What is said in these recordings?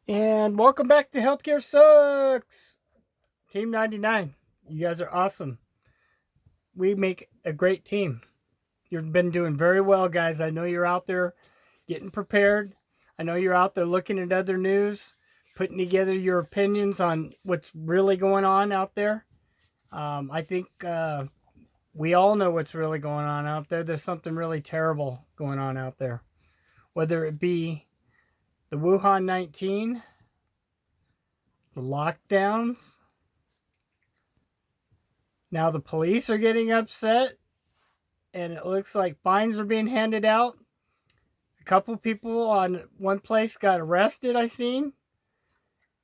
And welcome back to Healthcare Sucks. Team 99. You guys are awesome. We make a great team. You've been doing very well, guys. I know you're out there getting prepared. I know you're out there looking at other news, putting together your opinions on what's really going on out there. I think we all know what's really going on out there. There's something really terrible going on out there. Whether it be the W.19.C, the lockdowns. Now the police are getting upset, and it looks like fines are being handed out. A couple people on one place got arrested. I seen.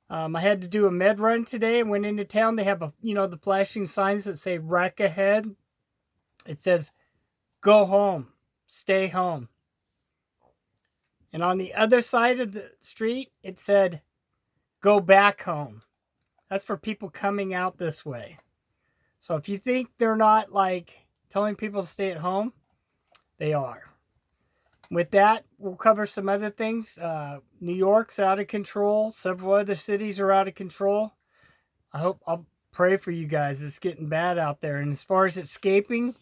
I had to do a med run today. I went into town. They have the flashing signs that say "wreck ahead." It says "Go home, stay home," and on the other side of the street it said "Go back home." That's for people coming out this way. So if you think they're not like telling people to stay at home, they are. With that, we'll cover some other things. New York's out of control. Several other cities are out of control. I'll pray for you guys. It's getting bad out there. And as far as escaping,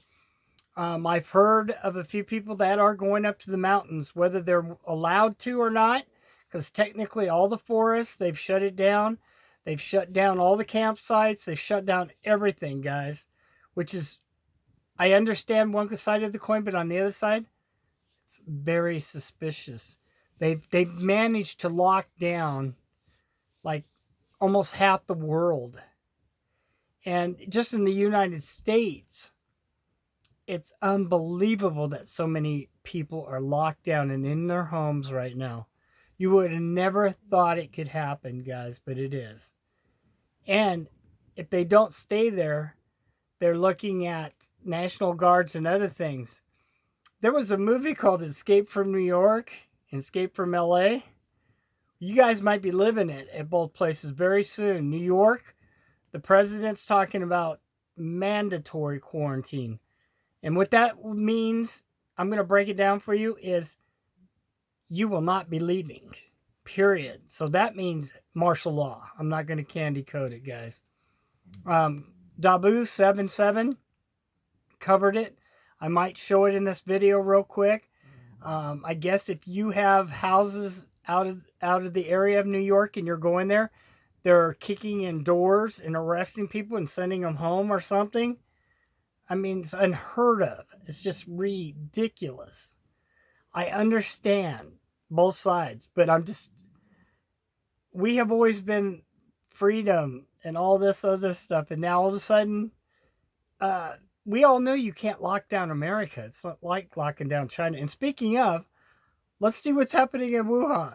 I've heard of a few people that are going up to the mountains, whether they're allowed to or not, because technically all the forests, they've shut it down. They've shut down all the campsites. They've shut down everything, guys, which is, I understand one side of the coin, but on the other side, it's very suspicious. They've managed to lock down like almost half the world. And just in the United States, it's unbelievable that so many people are locked down and in their homes right now. You would have never thought it could happen, guys, but it is. And if they don't stay there, they're looking at National Guards and other things. There was a movie called Escape from New York and Escape from LA. You guys might be living it at both places very soon. New York, the president's talking about mandatory quarantine. And what that means, I'm going to break it down for you, is you will not be leaving, period. So that means martial law. I'm not going to candy coat it, guys. W.19.C covered it. I might show it in this video real quick. I guess if you have houses out of the area of New York and you're going there, they're kicking in doors and arresting people and sending them home or something. I mean, it's unheard of. It's just ridiculous. I understand both sides, but we have always been freedom and all this other stuff, and now all of a sudden, we all know you can't lock down America. It's not like locking down China. And speaking of, let's see what's happening in Wuhan.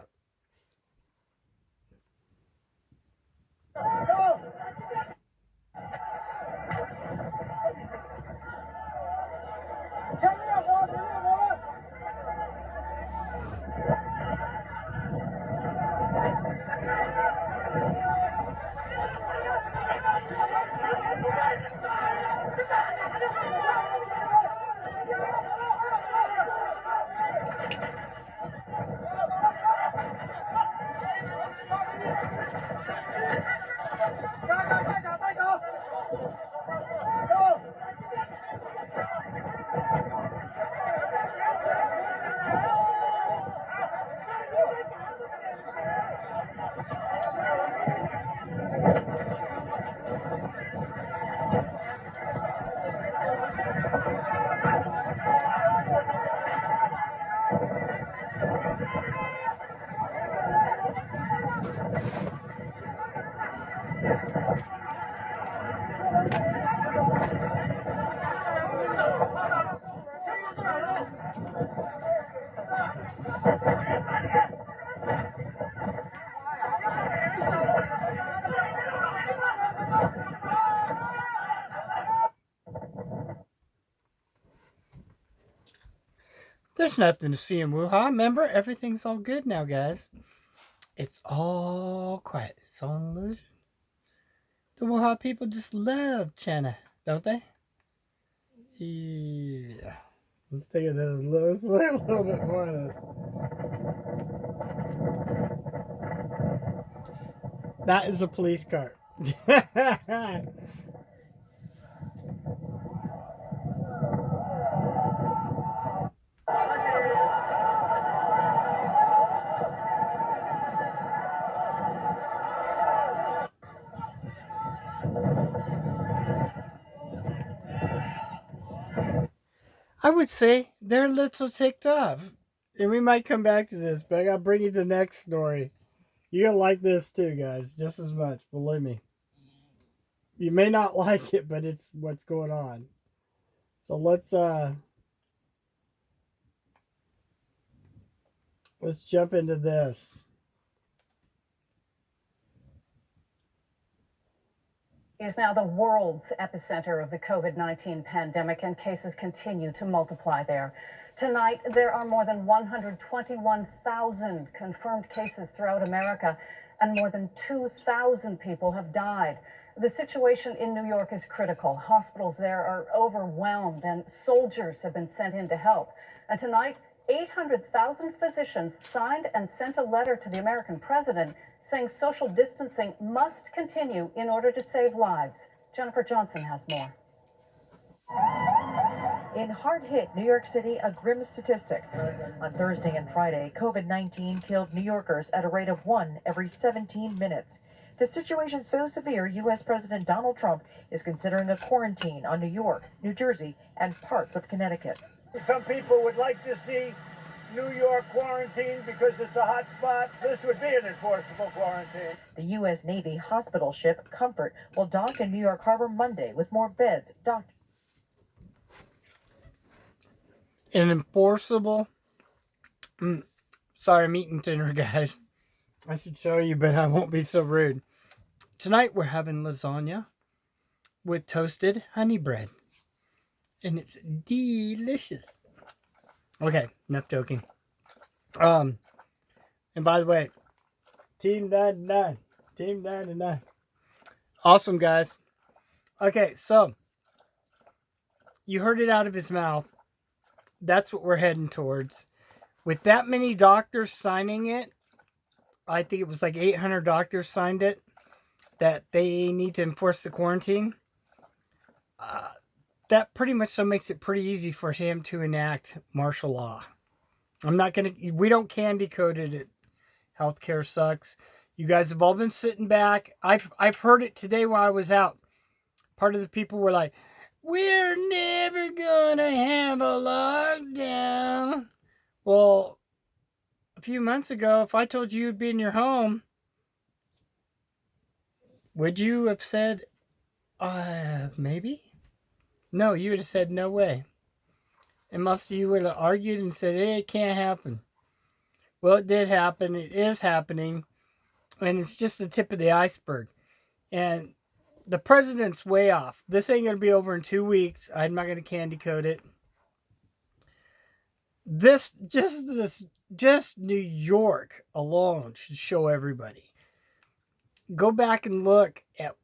There's nothing to see in Wuhan. Remember, everything's all good now, guys. It's all quiet. It's all an illusion. The Wuhan people just love China, don't they? Yeah. Let's take another look. Let's look a little bit more of this. That is a police car. I would say they're a little ticked off. And we might come back to this, but I gotta bring you the next story. You're gonna like this too, guys, just as much, believe me. You may not like it, but it's what's going on. So let's jump into this. Is now the world's epicenter of the COVID-19 pandemic, and cases continue to multiply there. Tonight, there are more than 121,000 confirmed cases throughout America, and more than 2,000 people have died. The situation in New York is critical. Hospitals there are overwhelmed, and soldiers have been sent in to help. And tonight, 800,000 physicians signed and sent a letter to the American president saying social distancing must continue in order to save lives. Jennifer Johnson has more. In hard-hit New York City, a grim statistic. On Thursday and Friday, COVID-19 killed New Yorkers at a rate of 1 every 17 minutes. The situation so severe, U.S. President Donald Trump is considering a quarantine on New York, New Jersey, and parts of Connecticut. Some people would like to see New York quarantine because it's a hot spot. This would be an enforceable quarantine. The U.S. Navy hospital ship Comfort will dock in New York Harbor Monday with more beds docked. An enforceable. Sorry, I'm eating dinner, guys. I should show you, but I won't be so rude. Tonight we're having lasagna with toasted honey bread. And it's delicious. Okay, enough joking. And by the way, Team 99. Team 99. Awesome, guys. Okay, so you heard it out of his mouth. That's what we're heading towards. With that many doctors signing it, I think it was like 800 doctors signed it, that they need to enforce the quarantine. That pretty much so makes it pretty easy for him to enact martial law. We don't candy code it. Healthcare sucks. You guys have all been sitting back. I've heard it today while I was out. Part of the people were like, we're never gonna have a lockdown. Well, a few months ago, if I told you you'd be in your home, would you have said, maybe? No, you would have said, no way. And most of you would have argued and said, hey, it can't happen. Well, it did happen. It is happening. And it's just the tip of the iceberg. And the president's way off. This ain't going to be over in 2 weeks. I'm not going to candy code it. Just New York alone should show everybody. Go back and look at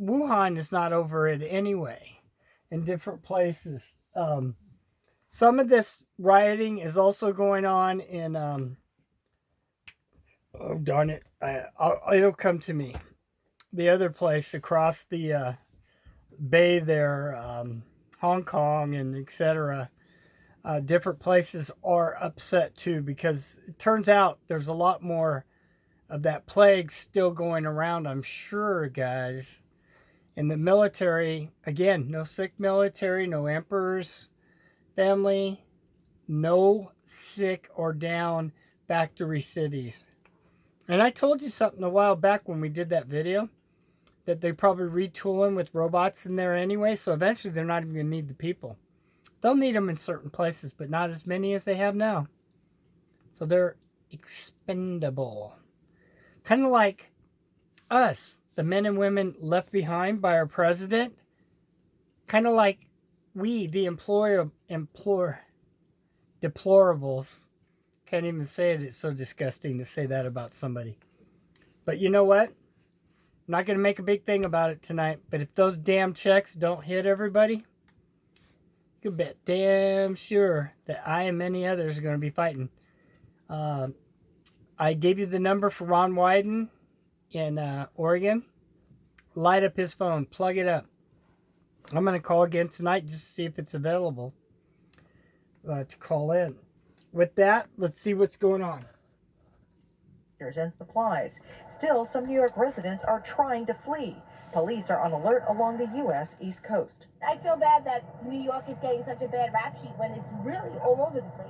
Wuhan is not over it anyway. In different places. Some of this rioting is also going on in, oh darn it, it'll come to me. The other place across the bay there, Hong Kong and etc. Different places are upset too, because it turns out there's a lot more of that plague still going around, I'm sure, guys. In the military, again, no sick military, no emperors family, no sick or down factory cities. And I told you something a while back when we did that video, that they probably retool them with robots in there anyway, so eventually they're not even going to need the people. They'll need them in certain places, but not as many as they have now. So they're expendable. Kind of like us, the men and women left behind by our president. Kind of like we, the deplorables, can't even say it. It's so disgusting to say that about somebody. But you know what? I'm not going to make a big thing about it tonight. But if those damn checks don't hit everybody, you can bet damn sure that I and many others are going to be fighting. I gave you the number for Ron Wyden. in Oregon, light up his phone, plug it up. I'm going to call again tonight just to see if it's available to call in. With that, let's see what's going on. And supplies. Still, some New York residents are trying to flee. Police are on alert along the U.S. East Coast. I feel bad that New York is getting such a bad rap sheet when it's really all over the place.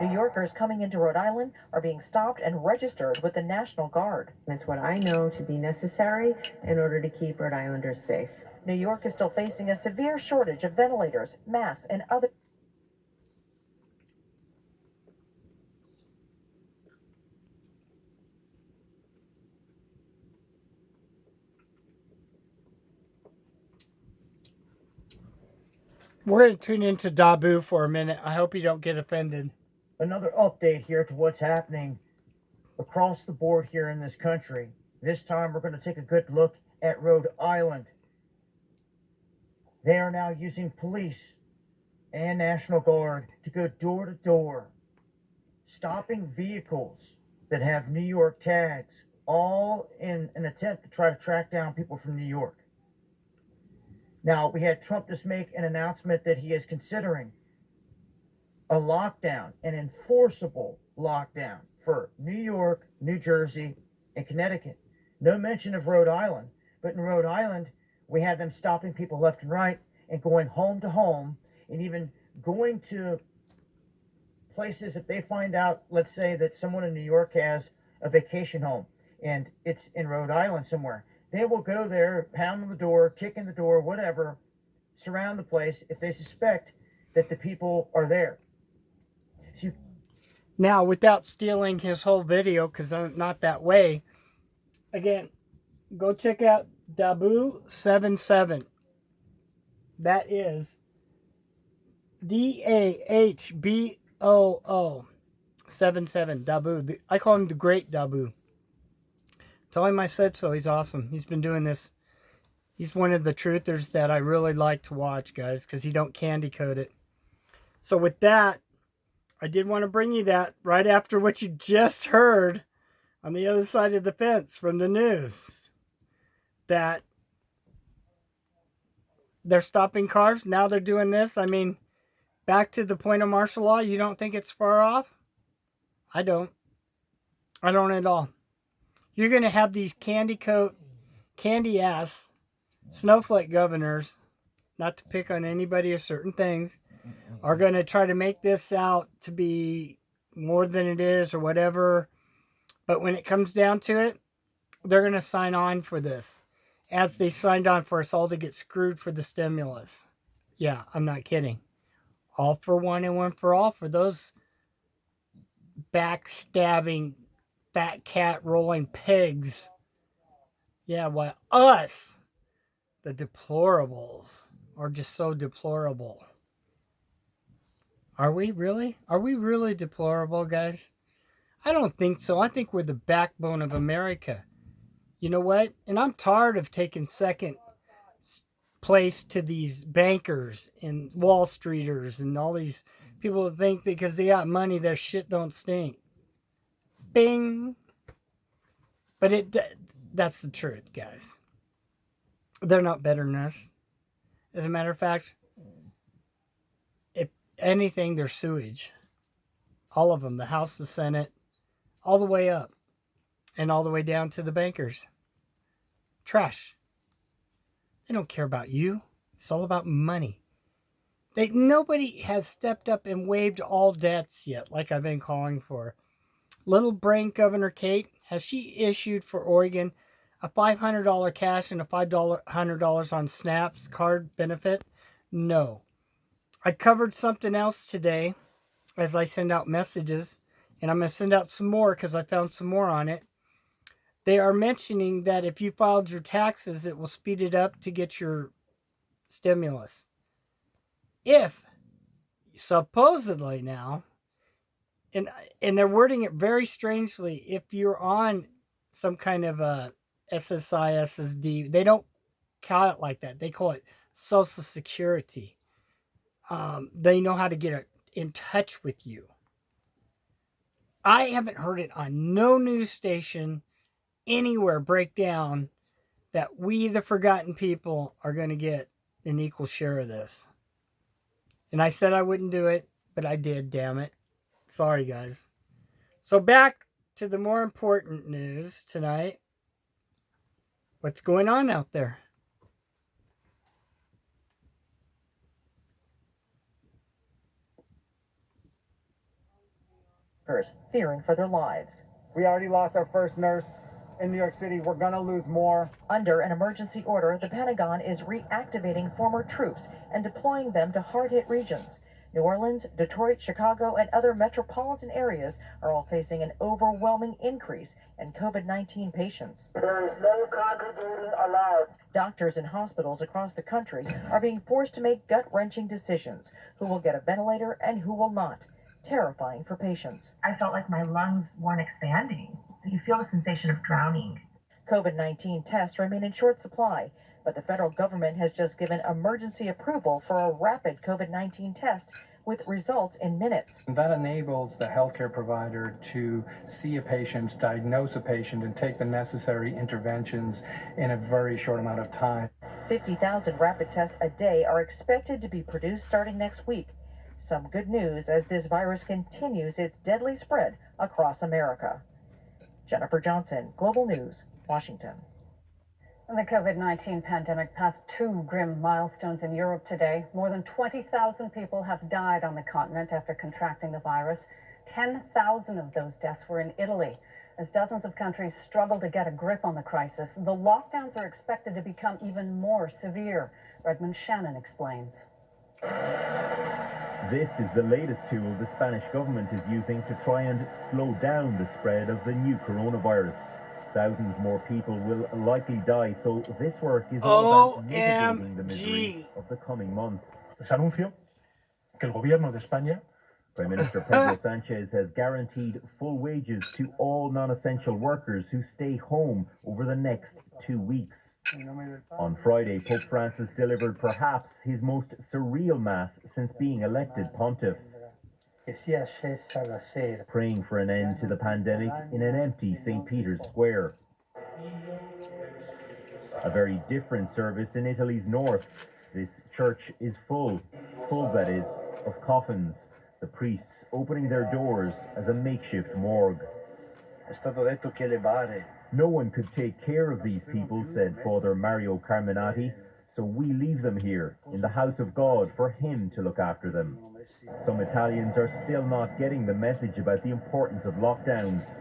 New Yorkers coming into Rhode Island are being stopped and registered with the National Guard. That's what I know to be necessary in order to keep Rhode Islanders safe. New York is still facing a severe shortage of ventilators, masks, and other. We're going to tune into Dabu for a minute. I hope you don't get offended. Another update here to what's happening across the board here in this country. This time we're going to take a good look at Rhode Island. They are now using police and National Guard to go door to door, stopping vehicles that have New York tags, all in an attempt to try to track down people from New York. Now, we had Trump just make an announcement that he is considering a lockdown, an enforceable lockdown for New York, New Jersey, and Connecticut. No mention of Rhode Island, but in Rhode Island, we have them stopping people left and right and going home to home and even going to places if they find out, let's say, that someone in New York has a vacation home and it's in Rhode Island somewhere. They will go there, pound on the door, kick in the door, whatever, surround the place if they suspect that the people are there. So now, without stealing his whole video, because I'm not that way, again, go check out W.19.C. That is DAHBOO 77. Dabu. I call him the Great Dabu. Tell him I said so. He's awesome. He's been doing this. He's one of the truthers that I really like to watch, guys, because he don't candy coat it. So with that, I did want to bring you that right after what you just heard on the other side of the fence from the news. That they're stopping cars. Now they're doing this. I mean, back to the point of martial law, you don't think it's far off? I don't. I don't at all. You're going to have these candy ass, snowflake governors, not to pick on anybody or certain things, are going to try to make this out to be more than it is or whatever. But when it comes down to it, they're going to sign on for this, as they signed on for us all to get screwed for the stimulus. Yeah, I'm not kidding. All for one and one for all for those backstabbing, fat cat rolling pigs. Yeah, well, us, the deplorables, are just so deplorable. Are we really? Are we really deplorable, guys? I don't think so. I think we're the backbone of America. You know what? And I'm tired of taking second place to these bankers and Wall Streeters and all these people that think because they got money, their shit don't stink. Bing. But that's the truth, guys. They're not better than us. As a matter of fact, if anything, they're sewage. All of them. The House, the Senate, all the way up. And all the way down to the bankers. Trash. They don't care about you. It's all about money. Nobody has stepped up and waived all debts yet, like I've been calling for. Little brain Governor Kate, has she issued for Oregon a $500 cash and a $500 on Snap's card benefit? No. I covered something else today as I send out messages, and I'm going to send out some more because I found some more on it. They are mentioning that if you filed your taxes, it will speed it up to get your stimulus. If, supposedly now, and they're wording it very strangely, if you're on some kind of a SSI, SSD, they don't call it like that. They call it Social Security. They know how to get in touch with you. I haven't heard it on no news station anywhere break down that we, the forgotten people, are going to get an equal share of this. And I said I wouldn't do it, but I did, damn it. Sorry, guys. So back to the more important news tonight. What's going on out there? Fearing for their lives. We already lost our first nurse in New York City. We're going to lose more. Under an emergency order, the Pentagon is reactivating former troops and deploying them to hard-hit regions. New Orleans, Detroit, Chicago, and other metropolitan areas are all facing an overwhelming increase in COVID-19 patients. There is no congregating allowed. Doctors in hospitals across the country are being forced to make gut-wrenching decisions: who will get a ventilator and who will not. Terrifying for patients. I felt like my lungs weren't expanding. You feel the sensation of drowning. COVID-19 tests remain in short supply, but the federal government has just given emergency approval for a rapid COVID-19 test with results in minutes. That enables the healthcare provider to see a patient, diagnose a patient, and take the necessary interventions in a very short amount of time. 50,000 rapid tests a day are expected to be produced starting next week. Some good news as this virus continues its deadly spread across America. Jennifer Johnson, Global News, Washington. The COVID-19 pandemic passed 2 grim milestones in Europe today. More than 20,000 people have died on the continent after contracting the virus. 10,000 of those deaths were in Italy. As dozens of countries struggle to get a grip on the crisis, the lockdowns are expected to become even more severe. Redmond Shannon explains. This is the latest tool the Spanish government is using to try and slow down the spread of the new coronavirus. Thousands more people will likely die, so this work is all about mitigating the misery of the coming month. Les anuncio que el gobierno de España Prime Minister Pedro Sanchez has guaranteed full wages to all non-essential workers who stay home over the next 2 weeks. On Friday, Pope Francis delivered perhaps his most surreal mass since being elected pontiff, praying for an end to the pandemic in an empty St. Peter's Square. A very different service in Italy's north. This church is full that is, of coffins. The priests opening their doors as a makeshift morgue. No one could take care of these people, said Father Mario Carminati, so we leave them here in the house of God for him to look after them. Some Italians are still not getting the message about the importance of lockdowns,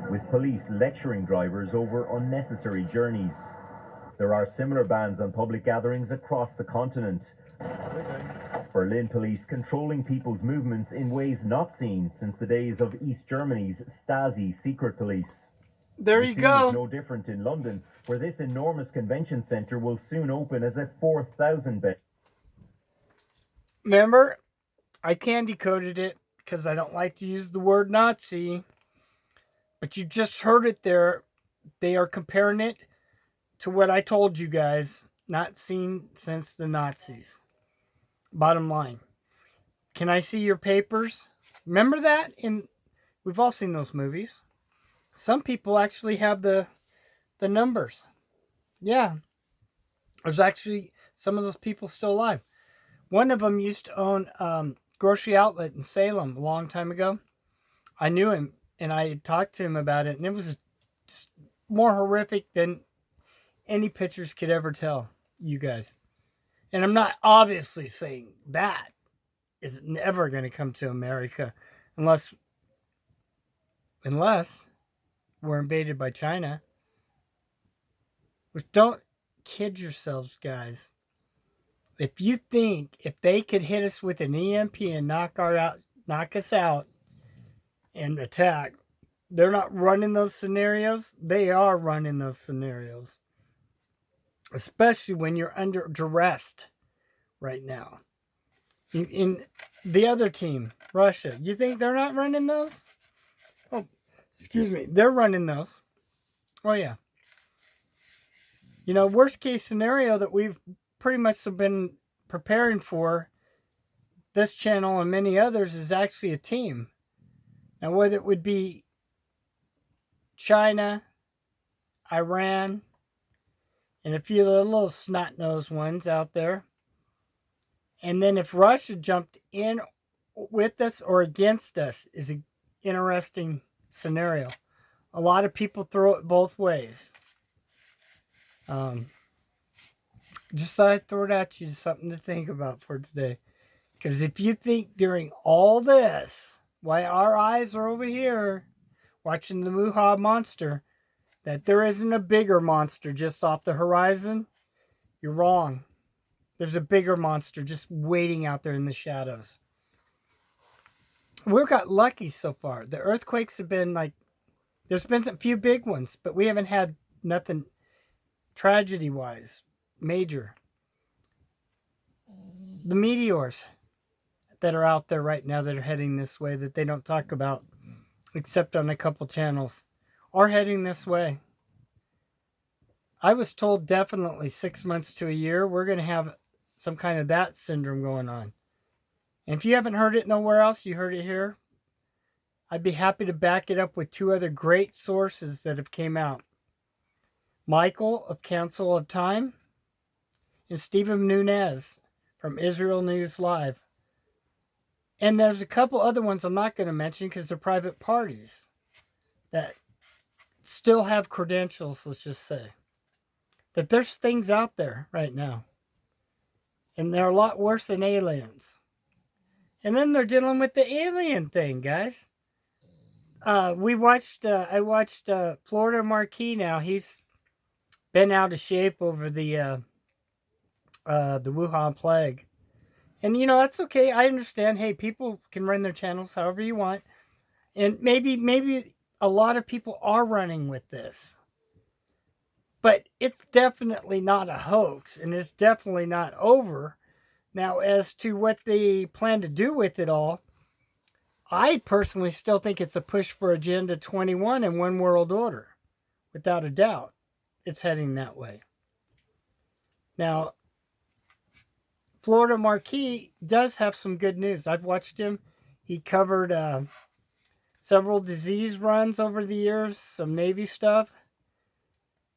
with police lecturing drivers over unnecessary journeys. There are similar bans on public gatherings across the continent. Berlin police controlling people's movements in ways not seen since the days of East Germany's Stasi secret police. There you go. The scene is no different in London, where this enormous convention centre will soon open as a 4,000-bed. Remember, I candy coated it because I don't like to use the word Nazi, but you just heard it there. They are comparing it to what I told you guys, not seen since the Nazis. Bottom line. Can I see your papers? Remember that? We've all seen those movies. Some people actually have the numbers. Yeah. There's actually some of those people still alive. One of them used to own grocery outlet in Salem a long time ago. I knew him, and I talked to him about it, and it was just more horrific than any pictures could ever tell you guys. And I'm not obviously saying that is never going to come to America unless we're invaded by China. Which, don't kid yourselves, guys. If you think if they could hit us with an EMP and knock us out and attack, they're not running those scenarios. They are running those scenarios. Especially when you're under duress right now. In the other team, Russia, you think they're not running those? Oh, excuse me. They're running those. Oh, yeah. You know, worst case scenario that we've pretty much been preparing for, this channel and many others, is actually a team. Now, whether it would be China, Iran, and a few of the little snot-nosed ones out there. And then if Russia jumped in with us or against us is an interesting scenario. A lot of people throw it both ways. Just thought I'd throw it at you, something to think about for today. Because if you think during all this, why our eyes are over here watching the Muha monster, that there isn't a bigger monster just off the horizon, you're wrong. There's a bigger monster just waiting out there in the shadows. We've got lucky so far. The earthquakes have been like, there's been a few big ones, but we haven't had nothing tragedy-wise major. The meteors that are out there right now that are heading this way that they don't talk about except on a couple channels are heading this way. I was told definitely 6 months to a year we're going to have some kind of that syndrome going on. And if you haven't heard it nowhere else, you heard it here. I'd be happy to back it up with two other great sources that have came out. Michael of Council of Time and Stephen Nunez from Israel News Live. And there's a couple other ones I'm not going to mention because they're private parties that still have credentials, let's just say. That there's things out there right now. And they're a lot worse than aliens. And then they're dealing with the alien thing, guys. I watched Florida Marquis now. He's been out of shape over the Wuhan plague. And, that's okay. I understand. Hey, people can run their channels however you want. And maybe a lot of people are running with this. But it's definitely not a hoax. And it's definitely not over. Now, as to what they plan to do with it all, I personally still think it's a push for Agenda 21 and One World Order. Without a doubt, it's heading that way. Now, Florida Marquis does have some good news. I've watched him. He covered several disease runs over the years, some Navy stuff.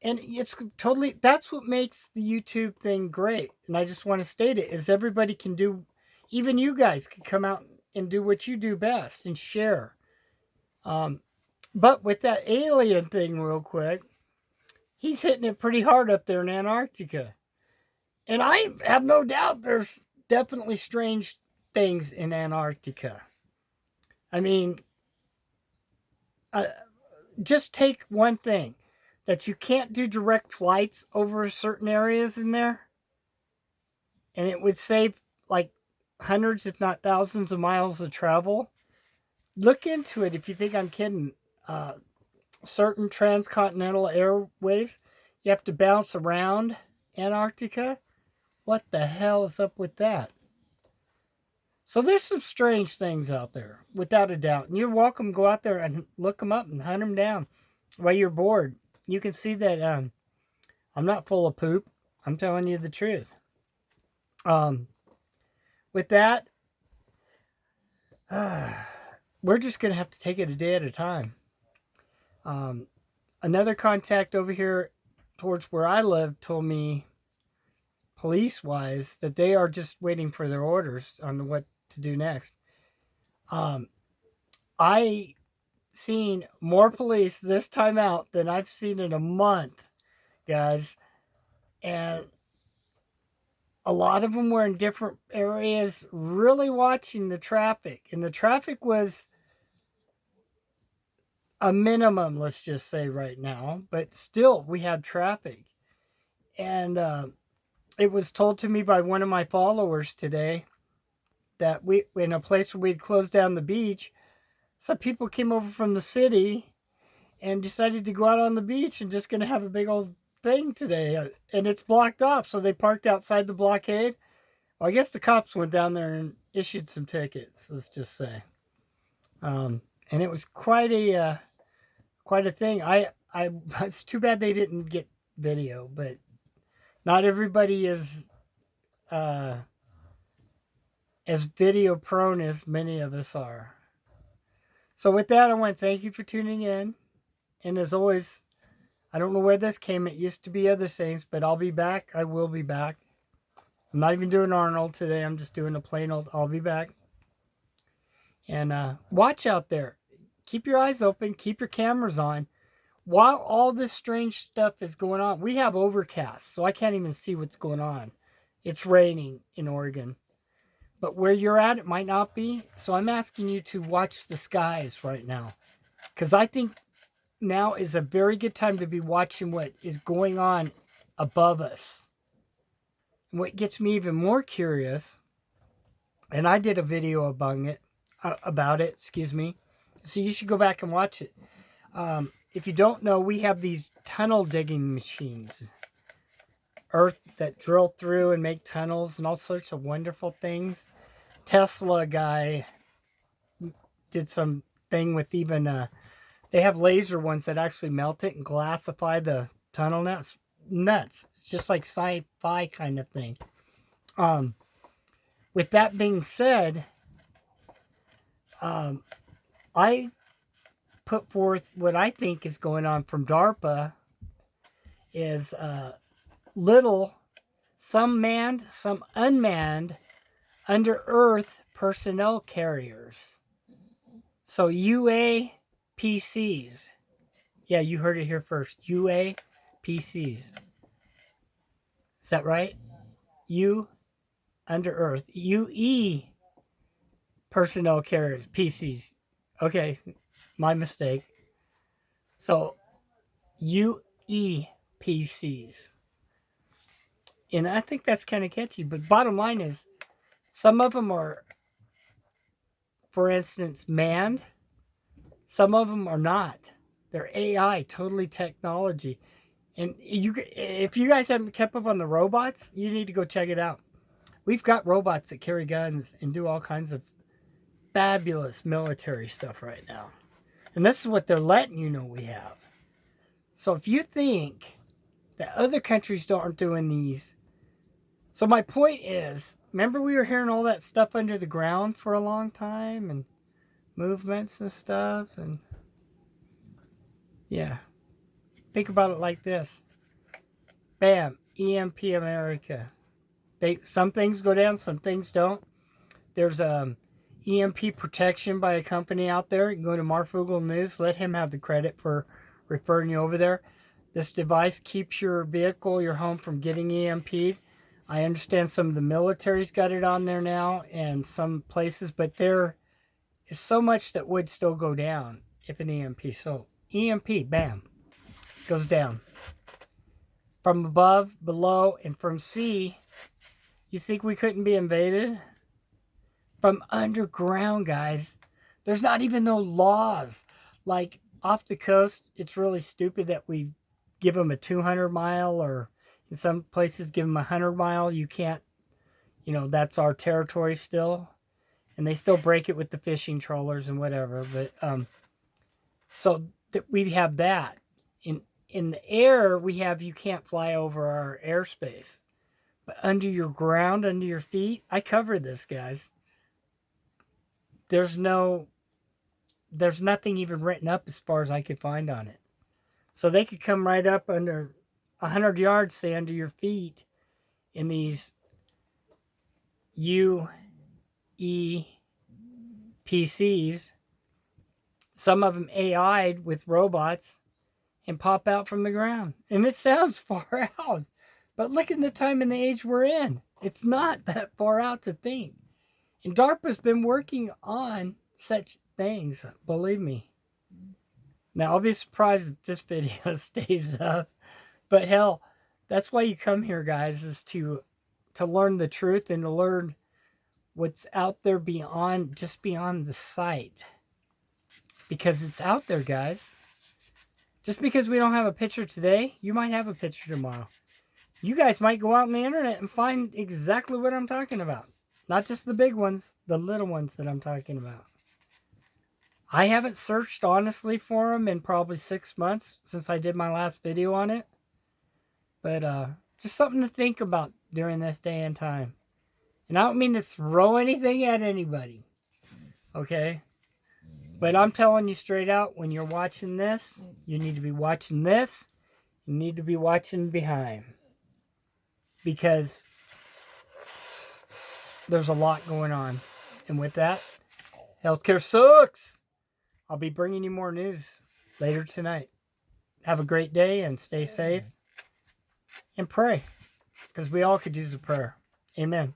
And it's totally, that's what makes the YouTube thing great. And I just want to state it, is everybody can do, even you guys can come out and do what you do best and share. But with that alien thing real quick, he's hitting it pretty hard up there in Antarctica. And I have no doubt there's definitely strange things in Antarctica. I mean, just take one thing. That you can't do direct flights over certain areas in there. And it would save like hundreds, if not thousands of miles of travel. Look into it if you think I'm kidding. Certain transcontinental airways, you have to bounce around Antarctica. What the hell is up with that? So there's some strange things out there, without a doubt. And you're welcome to go out there and look them up and hunt them down while you're bored. You can see that I'm not full of poop. I'm telling you the truth. With that, we're just going to have to take it a day at a time. Another contact over here towards where I live told me, police-wise, that they are just waiting for their orders on what to do next. I seen more police this time out than I've seen in a month, guys. And a lot of them were in different areas, really watching the traffic. And the traffic was a minimum, let's just say right now. But still, we have traffic. And it was told to me by one of my followers today that we, in a place where we'd closed down the beach, some people came over from the city and decided to go out on the beach and just going to have a big old thing today. And it's blocked off, so they parked outside the blockade. Well, I guess the cops went down there and issued some tickets, let's just say. And it was quite a thing. It's too bad they didn't get video, but not everybody is as video prone as many of us are. So with that, I want to thank you for tuning in. And as always, I don't know where this came. It used to be other things, but I'll be back. I will be back. I'm not even doing Arnold today. I'm just doing a plain old I'll be back. And watch out there. Keep your eyes open. Keep your cameras on. While all this strange stuff is going on, we have overcast, so I can't even see what's going on. It's raining in Oregon. But where you're at, it might not be. So I'm asking you to watch the skies right now. Because I think now is a very good time to be watching what is going on above us. And what gets me even more curious, and I did a video about it, so you should go back and watch it. If you don't know, we have these tunnel digging machines, earth that drill through and make tunnels and all sorts of wonderful things. Tesla guy did some thing with even they have laser ones that actually melt it and glassify the tunnel nuts. It's just like sci-fi kind of thing. With that being said, I put forth what I think is going on from DARPA is some manned, some unmanned, under earth personnel carriers. So UAPCs. Yeah, you heard it here first. UAPCs. Is that right? Under earth. UE personnel carriers. PCs. Okay, my mistake. So UEPCs. And I think that's kind of catchy. But bottom line is, some of them are, for instance, manned. Some of them are not. They're AI, totally technology. And if you guys haven't kept up on the robots, you need to go check it out. We've got robots that carry guns and do all kinds of fabulous military stuff right now. And this is what they're letting you know we have. So if you think that other countries aren't doing these. So my point is, remember we were hearing all that stuff under the ground for a long time and movements and stuff, and yeah. Think about it like this. Bam, EMP America. Some things go down, some things don't. There's EMP protection by a company out there. You can go to Marfugel News. Let him have the credit for referring you over there. This device keeps your vehicle, your home, from getting EMP'd. I understand some of the military's got it on there now and some places, but there is so much that would still go down if an EMP. So EMP, bam, goes down. From above, below, and from sea, you think we couldn't be invaded? From underground, guys. There's not even no laws. Like, off the coast, it's really stupid that we give them a 200 mile, or in some places give them a 100 mile. You can't, that's our territory still. And they still break it with the fishing trawlers and whatever. But, so that we have that. In the air, we have you can't fly over our airspace. But under your ground, under your feet, I covered this, guys. There's nothing even written up as far as I could find on it. So they could come right up under 100 yards, say, under your feet in these UEPCs. Some of them AI'd with robots and pop out from the ground. And it sounds far out. But look at the time and the age we're in. It's not that far out to think. And DARPA's been working on such things, believe me. Now, I'll be surprised if this video stays up. But hell, that's why you come here, guys, is to learn the truth and to learn what's out there beyond the sight. Because it's out there, guys. Just because we don't have a picture today, you might have a picture tomorrow. You guys might go out on the internet and find exactly what I'm talking about. Not just the big ones, the little ones that I'm talking about. I haven't searched honestly for them in probably 6 months since I did my last video on it. But just something to think about during this day and time. And I don't mean to throw anything at anybody. Okay? But I'm telling you straight out, when you're watching this, you need to be watching this. You need to be watching behind. Because there's a lot going on. And with that, healthcare sucks. I'll be bringing you more news later tonight. Have a great day and stay safe. And pray. Because we all could use a prayer. Amen.